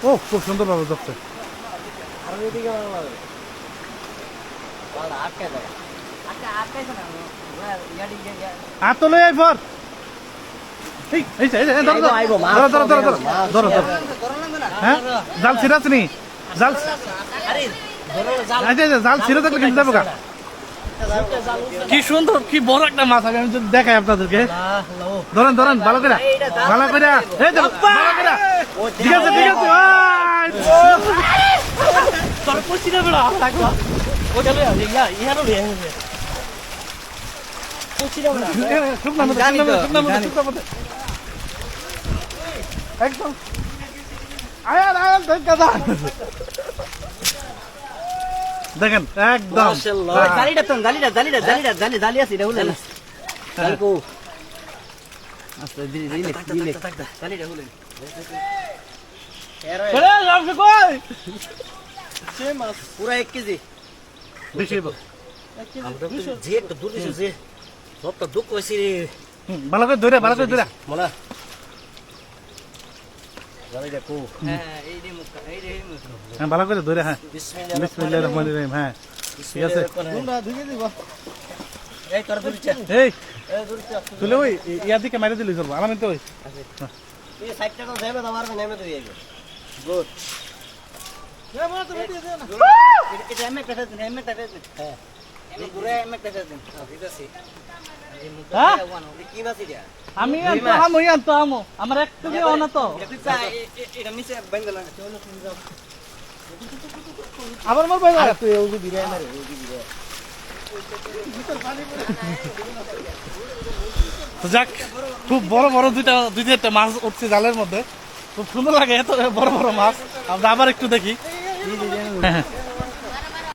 ও খুব সুন্দর ভাবে ধরছে। আর তো লই আইফর হ্যাঁ জাল ছিড়াছ নি জাল জাল ছিঁড়ে থাকলে কিন্তু যাবো গা। কি সুন্দর কি বড় একটা মাছ আমি যদি দেখাই আপনাদেরকে। ধরেন ধরেন ভালো করে ভালো করে ঠিক আছে ঠিক আছে। একদম আয়াল আয়াল দেখেন একদম জালিটা তো জালিটা জালিটা জালিটা জালি জালি আছে এটা হুলেন কালকো আস্তে ধীরে ধীরে ধীরে জালিটা হুলেন আরে আপনি কই সে মাছ পুরো 1 কেজি বেশি আমরা যে একটু দূর দিছে যে সবটা দুঃখ হইছে রে। ভালো করে ধরে মোলা জালিটা কো হ্যাঁ এই রে মুখ হ্যাঁ ভালো করে ধরে হ্যাঁ বিসমিল্লাহির বিসমিল্লাহির রহমানির রহিম হ্যাঁ ঠিক আছে তোমরা ধুইয়ে দিব এই কর দূরচা এই এই দূরচা তুলে ওই ইয়া দিকে মারি দিলি করবো আলামিন তো ওই এই সাইডটা তো যাবে তোমার নেমে তো যাবে গুড এ মনে তো বেটি দে না এটা এমএ কাটা দিন এমএ কাটা দিন হ্যাঁ এই পুরো এমএ কাটা দিন ঠিক আছে এই মুখটা ওয়ান কি মাছ এটা আমি আনতো আমো আমার এক তুমি অনা তো এটা নিচে বাইন্দা লাগা চলো তুমি যাও আবার মোর ভাই তুই ওই বিরায় মারে ওই বিরায় তো যাক খুব বড় বড় দুই চারটা মাছ উঠছে জালের মধ্যে খুব সুন্দর লাগে এত বড় বড় মাছ আমরা আবার একটু দেখি।